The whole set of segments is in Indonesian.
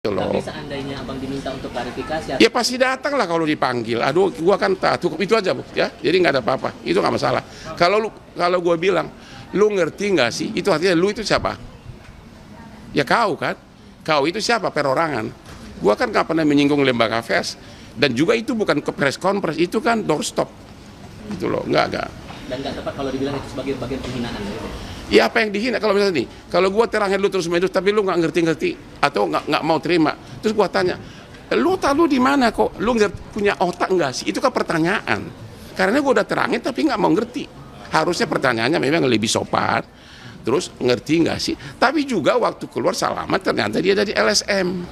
Tapi seandainya abang diminta untuk klarifikasi, ya pasti datang lah kalau dipanggil. Aduh, gua kan tak cukup itu aja, Bu, ya. Jadi nggak ada apa-apa, itu nggak masalah. Kalau gua bilang, lu ngerti nggak sih? Itu artinya lu itu siapa? Ya kau kan? Kau itu siapa? Perorangan. Gua kan nggak pernah menyinggung lembaga pers, dan juga itu bukan ke press conference, itu kan doorstop, gitu loh, nggak. Dan nggak tepat kalau dibilang itu sebagai bagian penghinaan. Ya apa yang dihina kalau misalnya nih, kalau gua terangin lu terus menerus tapi lu nggak ngerti atau nggak mau terima, terus gua tanya, lu tahu di mana kok, lu punya otak nggak sih? Itu kan pertanyaan. Karena gua udah terangin tapi nggak mau ngerti. Harusnya pertanyaannya memang lebih sopan. Terus ngerti nggak sih? Tapi juga waktu keluar salaman ternyata dia dari LSM.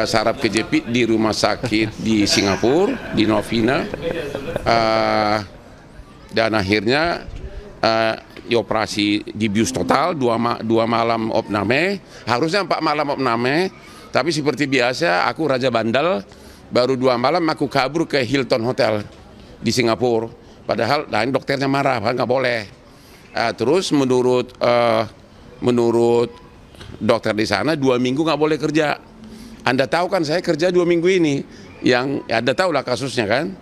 Saraf kejepit di rumah sakit di Singapura, di Novena, dan akhirnya dioperasi, dibius total, dua malam opname, harusnya 4 malam opname, tapi seperti biasa aku raja bandel, baru 2 malam aku kabur ke Hilton Hotel di Singapura, padahal dokternya marah, kan nggak boleh. Terus menurut dokter di sana 2 minggu nggak boleh kerja. Anda tahu kan saya kerja 2 minggu ini, yang Anda tahu lah kasusnya kan,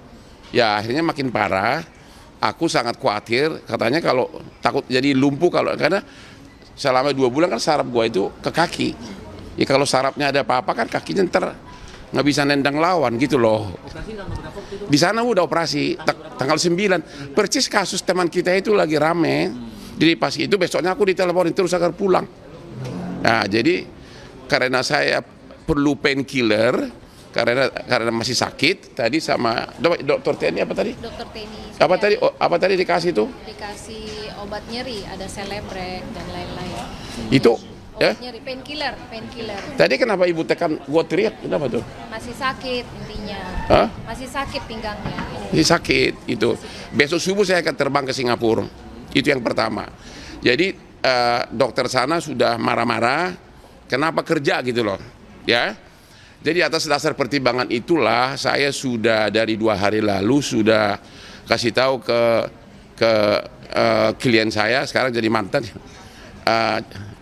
ya akhirnya makin parah. Aku sangat khawatir, katanya kalau takut jadi lumpuh karena selama 2 bulan kan saraf gua itu ke kaki. Ya kalau sarafnya ada apa-apa kan kakinya nggak bisa nendang lawan gitu loh. Di sana udah operasi tanggal 9. Persis kasus teman kita itu lagi rame. Jadi pas itu besoknya aku diteleponin terus agar pulang. Nah jadi karena saya perlu painkiller, karena masih sakit tadi sama dokter TNI apa tadi? Dokter TNI. Apa tadi dikasih itu? Dikasih obat nyeri, ada Celebrex dan lain-lain. Itu ya? Obat nyeri, painkiller. Tadi kenapa ibu tekan gua teriak? Kenapa tuh? Masih sakit intinya. Hah? Masih sakit pinggangnya. Ini sakit itu. Besok subuh saya akan terbang ke Singapura. Itu yang pertama. Jadi dokter sana sudah marah-marah. Kenapa kerja gitu loh, ya? Jadi atas dasar pertimbangan itulah saya sudah dari 2 hari lalu sudah kasih tahu ke klien saya sekarang jadi mantan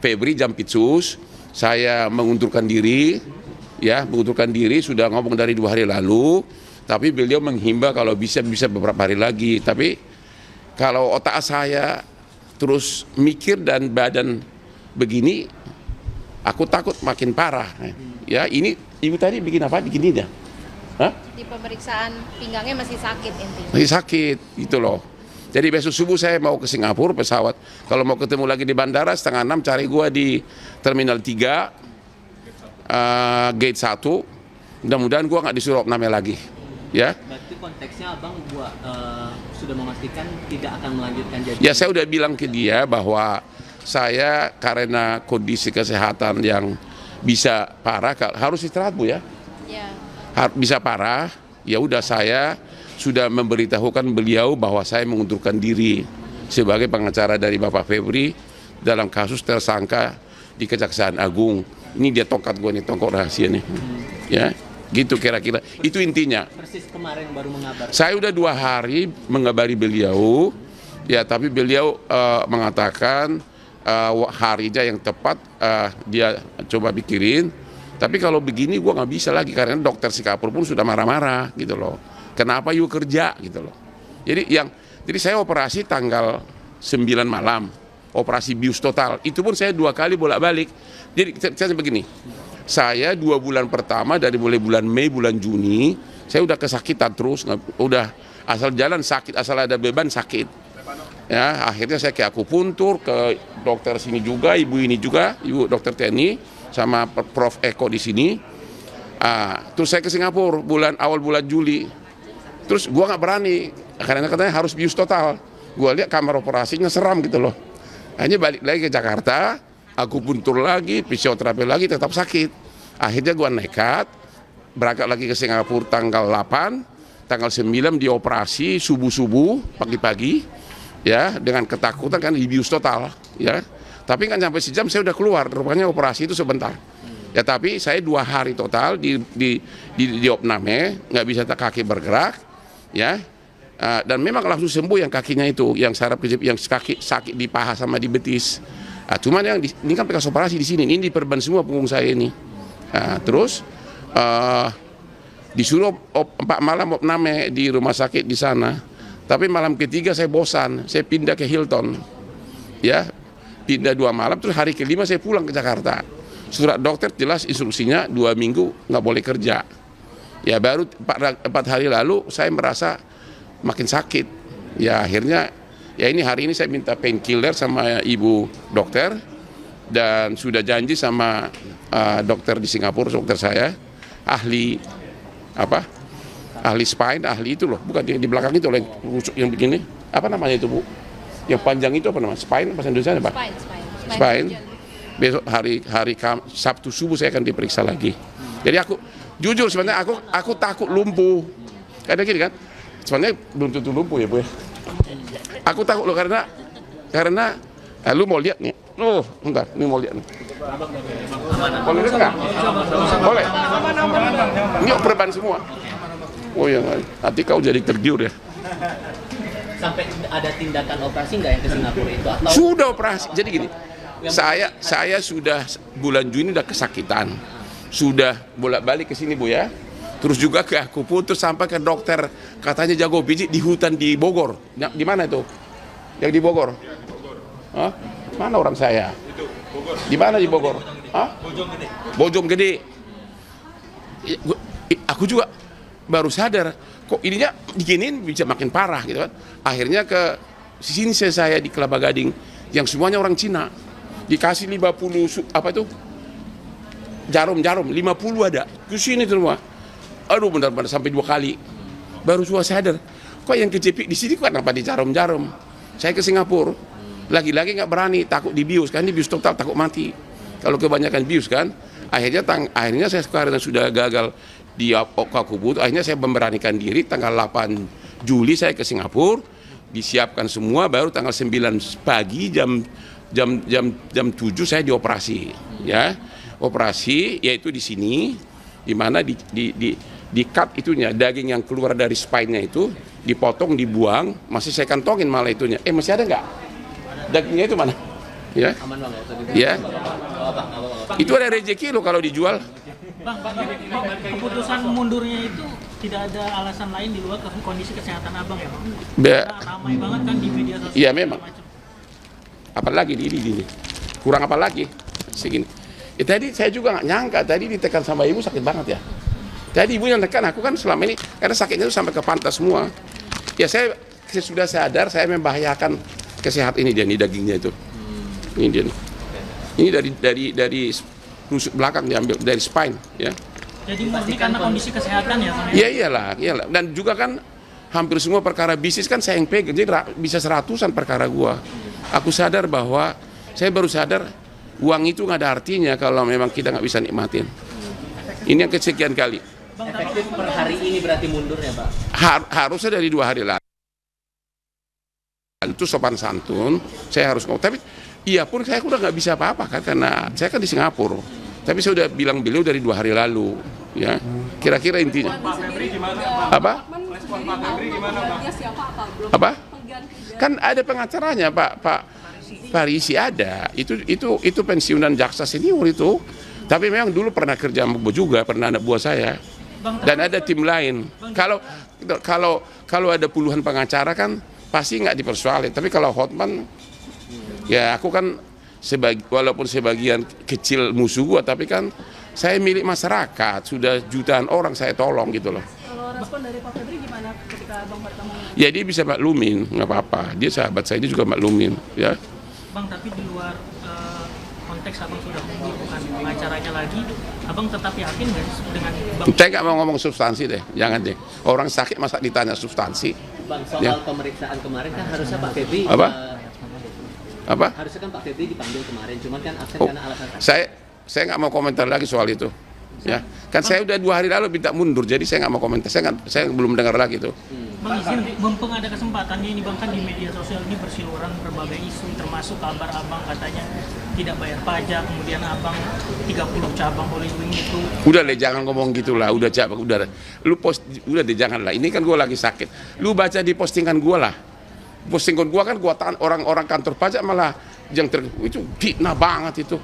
Febri Jampitsus, saya mengundurkan diri, sudah ngomong dari 2 hari lalu, tapi beliau menghimbau kalau bisa beberapa hari lagi. Tapi kalau otak saya terus mikir dan badan begini, aku takut makin parah. Ya ini ibu tadi bikin apa? Bikin ini dah. Hah? Di pemeriksaan pinggangnya masih sakit intinya. Masih sakit, gitu loh. Jadi besok subuh saya mau ke Singapura pesawat. Kalau mau ketemu lagi di bandara 5:30 cari gua di Terminal 3, Gate 1. Mudah-mudahan gua nggak disuruh opname lagi. Ya. Berarti konteksnya abang sudah memastikan tidak akan melanjutkan jadi. Ya saya udah bilang ke dia bahwa saya karena kondisi kesehatan yang bisa parah harus istirahat, Bu, ya. Ya. Bisa parah, ya udah saya sudah memberitahukan beliau bahwa saya mengundurkan diri sebagai pengacara dari Bapak Febri dalam kasus tersangka di Kejaksaan Agung. Ini dia tongkat gue nih, tongkat rahasia nih, ya gitu kira-kira. Itu intinya. Persis kemarin baru mengabar. Saya udah 2 hari mengabari beliau, ya tapi beliau mengatakan harinya yang tepat dia coba pikirin. Tapi kalau begini gue nggak bisa lagi karena dokter Singapura pun sudah marah-marah gitu loh. Kenapa you kerja gitu loh. Jadi saya operasi tanggal 9 malam, operasi bius total. Itu pun saya 2 kali bolak-balik. Jadi saya begini, saya 2 bulan pertama dari mulai bulan Mei, bulan Juni, saya udah kesakitan terus, udah asal jalan sakit, asal ada beban sakit. Ya, akhirnya saya ke akupuntur, ke dokter sini juga, ibu ini juga, ibu dokter TNI, sama Prof Eko di sini. Terus saya ke Singapura awal bulan Juli. Terus gua nggak berani karena katanya harus bius total. Gua lihat kamar operasinya seram gitu loh. Akhirnya balik lagi ke Jakarta, akupuntur lagi, fisioterapi lagi, tetap sakit. Akhirnya gua nekat berangkat lagi ke Singapura tanggal 8, tanggal 9 dioperasi subuh-subuh pagi-pagi, ya dengan ketakutan kan dibius total, ya. Tapi kan sampai sejam saya udah keluar, rupanya operasi itu sebentar. Ya tapi saya 2 hari total di opname, nggak bisa kaki bergerak, ya. Dan memang langsung sembuh yang kakinya itu, yang saraf kejepit, yang kaki sakit di paha sama di betis. Cuman yang ini kan bekas operasi di sini, ini diperban semua punggung saya ini. Nah, terus disuruh 4 malam opname di rumah sakit di sana. Tapi malam ketiga saya bosan, saya pindah ke Hilton. Ya, pindah 2 malam, terus hari kelima saya pulang ke Jakarta. Surat dokter jelas instruksinya 2 minggu nggak boleh kerja. Ya baru 4 hari lalu saya merasa makin sakit. Ya akhirnya, ya ini hari ini saya minta painkiller sama ibu dokter. Dan sudah janji sama dokter di Singapura, dokter saya, ahli spine, ahli itu loh, bukan di belakang itu loh, yang begini, apa namanya itu Bu? Yang panjang itu apa namanya? Spine, bahasa Indonesia apa? Spine. Besok hari Sabtu subuh saya akan diperiksa lagi. Jadi aku jujur sebenarnya aku takut lumpuh. Karena gini kan, sebenarnya belum tentu lumpuh ya Bu ya. Aku takut loh karena lu mau lihat nih. Oh, bentar, ini mau lihat nih. Boleh lihat nggak? Boleh. Ini perban semua. Oh ya, nanti kau jadi tergiur ya. Sampai ada tindakan operasi nggak yang ke Singapura itu? Atau Sudah operasi. Jadi gini, saya sudah bulan Juni udah kesakitan. Sudah bolak-balik ke sini Bu ya. Terus juga ke aku putus sampai ke dokter katanya jago pijit di hutan di Bogor. Di mana itu? Yang di Bogor. Hah? Mana orang saya? Itu, Bogor. Di mana di Bogor? Hah? Bojonggede. Aku juga baru sadar, kok ininya diginiin bisa makin parah gitu kan. Akhirnya ke sini saya di Kelapa Gading, yang semuanya orang Cina. Dikasih 50, apa itu? Jarum, 50 ada. Ke sini semua. Aduh benar-benar sampai 2 kali. Baru semua sadar, kok yang kejepit di sini kok kenapa di jarum-jarum? Saya ke Singapura. Lagi-lagi nggak berani, takut dibius kan, dibius total, takut mati. Kalau kebanyakan bius kan, akhirnya saya karena sudah gagal di Okakubut, akhirnya saya memberanikan diri tanggal 8 Juli saya ke Singapura, disiapkan semua, baru tanggal 9 pagi jam 7 saya dioperasi, ya operasi yaitu di sini, di mana di cut itunya, daging yang keluar dari spine-nya itu dipotong, dibuang, masih saya kantongin malah itunya, masih ada nggak? Dagingnya itu mana? Ya. aman Bang? Ya. Itu ada rezeki lo kalau dijual. Bang, keputusan mundurnya itu tidak ada alasan lain di luar kondisi kesehatan Abang ya Bang? Karena ramai banget kan di media sosial. Iya memang. Apalagi di ini. Kurang apa lagi? Segini. Tadi saya juga nggak nyangka, tadi ditekan sama ibu sakit banget ya. Tadi ibu yang tekan, aku kan selama ini, karena sakitnya itu sampai ke pantat semua. Ya saya sudah sadar saya membahayakan kesehatan ini dia, ini dagingnya itu. Ini dia. Ini dari rusuk belakang diambil, dari spine ya. Jadi murni karena kondisi kesehatan ya Bang? Ya iyalah. Dan juga kan hampir semua perkara bisnis kan saya yang pegang, jadi bisa 100-an perkara gua. Aku sadar bahwa, saya baru sadar uang itu nggak ada artinya kalau memang kita nggak bisa nikmatin. Ini yang kesekian kali. Efektif per hari ini berarti mundur ya Pak? Harusnya dari 2 hari lalu. Itu sopan santun, saya harus ngomong. Tapi iya pun saya udah nggak bisa apa-apa kan, karena saya kan di Singapura. Tapi saya udah bilang beliau dari 2 hari lalu, ya. Kira-kira intinya. Apa? Apa? Kan ada pengacaranya Pak Parisi ada. Itu pensiunan jaksa senior itu. Tapi memang dulu pernah kerja sama gue juga, pernah anak buah saya. Dan ada tim lain. Kalau ada puluhan pengacara kan pasti nggak dipersoalin. Tapi kalau Hotman, ya aku kan walaupun sebagian kecil musuh gua, tapi kan saya milik masyarakat, sudah jutaan orang saya tolong gitu loh. Kalau respon dari Pak Febri gimana ketika Bang bertemu? Ya dia bisa maklumin, nggak apa-apa. Dia sahabat saya, dia juga maklumin, ya. Bang, tapi di luar konteks Abang sudah mundur bukan pengacaranya lagi, Abang tetap yakin nggak dengan Bang? Saya nggak mau ngomong substansi deh, jangan deh. Orang sakit masa ditanya substansi. Bang, soal Ya. pemeriksaan kemarin kan harusnya Pak Febri Apa? harusnya kan Pak Febri dipanggil kemarin, cuman kan absen karena alasan sakit. Saya nggak mau komentar lagi soal itu. Ya, kan saya udah 2 hari lalu minta mundur, jadi saya nggak mau komentar. Saya belum dengar lagi tuh. Bang izin, mumpung ada kesempatannya ini Bang, kan di media sosial ini berseliweran berbagai isu, termasuk kabar Abang katanya tidak bayar pajak, kemudian Abang 30 cabang Hollywood itu. Udah deh, jangan ngomong gitulah, udah lu udah deh, jangan lah. Ini kan gue lagi sakit. Lu baca di postingan gue lah. Postingan gue kan orang-orang kantor pajak malah yang itu fitnah banget itu.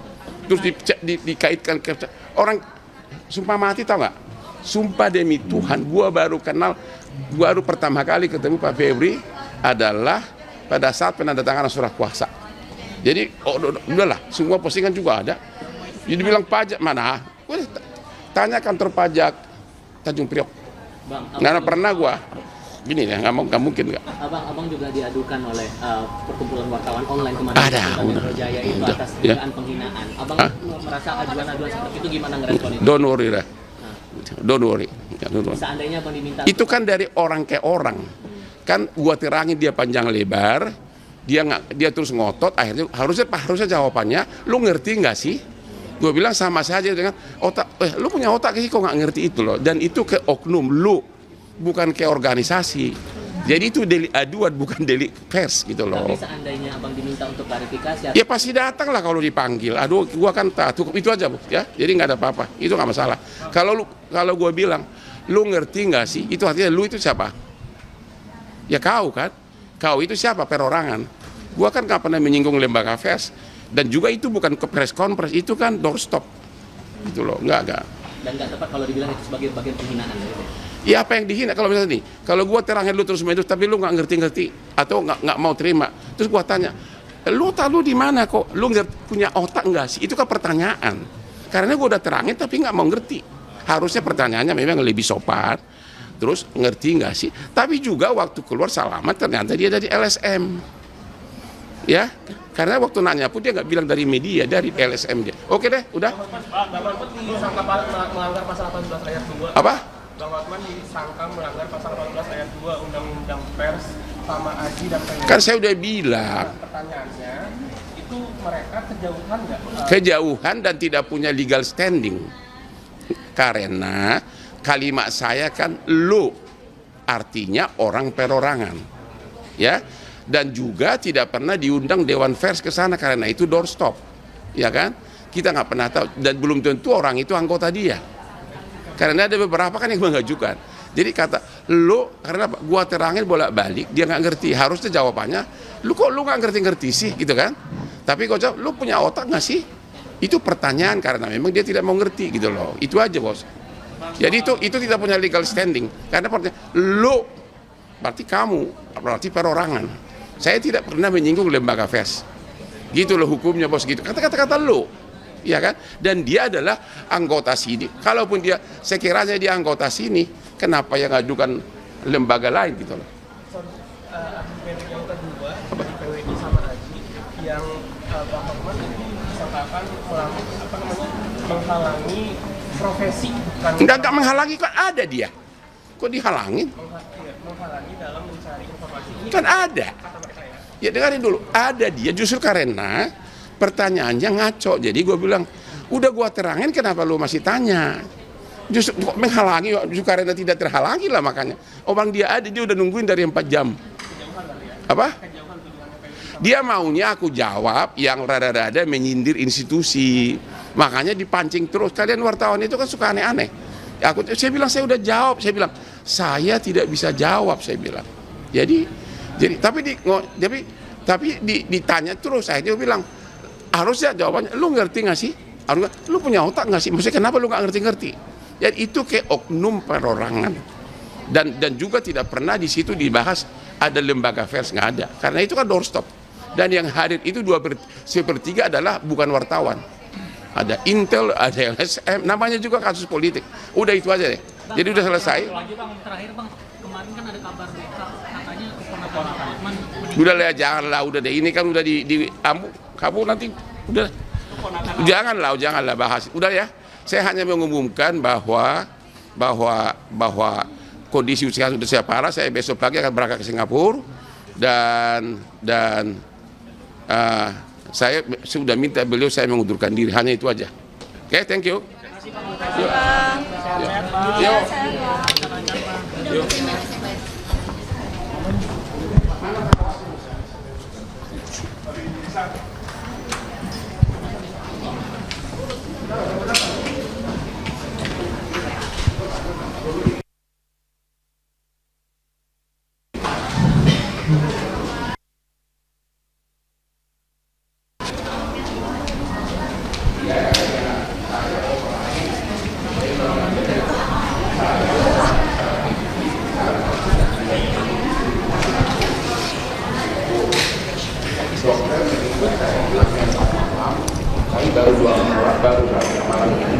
Terus dikaitkan ke orang sumpah mati tau nggak? Sumpah demi Tuhan, gua baru pertama kali ketemu Pak Febri adalah pada saat penandatanganan surat kuasa. Jadi udahlah, semua postingan juga ada. Jadi bilang pajak mana? Udah, tanya kantor pajak Tanjung Priok. Bang, Nggak pernah gua. Gini ya, nggak mungkin nggak. Abang juga diadukan oleh perkumpulan wartawan online kemarin. Ada, Polda udah. Metro Jaya itu Udah, atas ya. dugaan penghinaan. Abang Hah? merasa aduan-aduan seperti itu gimana ngerespon itu? Don't worry lah. Nah, Don't worry. Ya, don't worry. seandainya abang diminta Itu kan dari orang ke orang. Kan gua terangin dia panjang lebar, dia terus ngotot, akhirnya harusnya jawabannya, lu ngerti nggak sih? Gue bilang sama saja dengan otak, lu punya otak sih kok nggak ngerti itu loh. Dan itu ke oknum lu, bukan ke organisasi. Jadi itu delik aduan, bukan delik pers gitu loh. tapi seandainya abang diminta untuk klarifikasi, Ya pasti datang lah kalau dipanggil. Aduh, gua kan tak cukup itu aja, Bu, ya. Jadi nggak ada apa-apa. Itu nggak masalah. Kalau gua bilang, lu ngerti nggak sih? Itu artinya lu itu siapa? Ya kau kan? Kau itu siapa? Perorangan. Gua kan nggak pernah menyinggung lembaga pers. Dan juga itu bukan ke press conference, itu kan doorstop. Gitu loh, nggak. dan nggak tepat kalau dibilang itu sebagai bagian penghinaan. Gitu. Ya apa yang dihina kalau misalnya nih, kalau gua terangin lu terus main terus, tapi lu nggak ngerti-ngerti atau nggak mau terima, terus gua tanya, lu di mana kok? Lu punya otak nggak sih? Itu kan pertanyaan. Karena gua udah terangin tapi nggak mau ngerti. Harusnya pertanyaannya memang lebih sopan. Terus ngerti nggak sih? Tapi juga waktu keluar salaman ternyata dia dari LSM. Ya, karena waktu nanya pun dia nggak bilang dari media, dari LSM dia. Oke deh, udah. Pak, Bang Hotman disangka melanggar pasal 18 ayat 2. Apa? Bang Hotman disangka melanggar pasal 18 ayat 2 Undang-Undang Pers sama Aji dan Pengadilan. Kan saya udah bilang. Pertanyaannya, itu mereka kejauhan nggak? Kejauhan dan tidak punya legal standing. Karena kalimat saya kan lu, artinya orang perorangan. Ya. Dan juga tidak pernah diundang Dewan Pers ke sana karena itu doorstop. Ya kan? Kita nggak pernah tahu dan belum tentu orang itu anggota dia. Karena ada beberapa kan yang mengajukan. Jadi kata lu, karena gua terangin bolak-balik, dia nggak ngerti. Harusnya jawabannya, lu nggak ngerti-ngerti sih, gitu kan? Tapi kau jawab, lu punya otak nggak sih? Itu pertanyaan karena memang dia tidak mau ngerti gitu loh. Itu aja bos. Jadi itu tidak punya legal standing. Karena lu berarti kamu, berarti perorangan. Saya tidak pernah menyinggung lembaga pers. Gitu loh hukumnya bos gitu. Kata-kata lu. Ya kan? Dan dia adalah anggota sini. Kalaupun dia sekiranya dia anggota sini, kenapa yang ngajukan lembaga lain gitu loh. Argumen yang kedua di PWI sama Aji yang Bang Hotman itu disangkakan menghalangi profesi bukan Enggak menghalangi, kan ada dia. Kok dihalangin? menghalangi dalam mencari informasi. Ini Kan ada. kata mereka ya. Ya dengarin dulu, ada dia justru karena pertanyaannya ngaco. Jadi gue bilang, udah gue terangin kenapa lu masih tanya? Justru kok menghalangi, justru karena tidak terhalangi lah makanya. Orang dia ada, dia udah nungguin dari 4 jam. Apa? Dia maunya aku jawab yang rada-rada menyindir institusi. Makanya dipancing terus. Kalian wartawan itu kan suka aneh-aneh. Saya bilang saya udah jawab. Saya bilang saya tidak bisa jawab. Saya bilang. Jadi tapi ditanya terus. Saya juga bilang harusnya jawabannya. Lu ngerti nggak sih? Harusnya, lu punya otak nggak sih? Maksudnya kenapa lu nggak ngerti-ngerti? Jadi itu kayak oknum perorangan. Dan juga tidak pernah di situ dibahas ada lembaga pers, nggak ada. Karena itu kan doorstop. Dan yang hadir itu 2/3 adalah bukan wartawan. Ada Intel, ada LSM, namanya juga kasus politik. Udah itu aja deh. Jadi udah selesai. Lagi bang, terakhir bang, kemarin kan ada kabar berita katanya keponakan Bang Hotman Udah lah, janganlah, udah deh. Ini kan udah di kamu nanti udah. Janganlah bahas. Udah ya. Saya hanya mengumumkan bahwa kondisi usia sudah saya parah. Saya besok pagi akan berangkat ke Singapura dan saya sudah minta beliau saya mengundurkan diri, hanya itu aja. Oke, thank you. baru 2 orang, baru malam ini.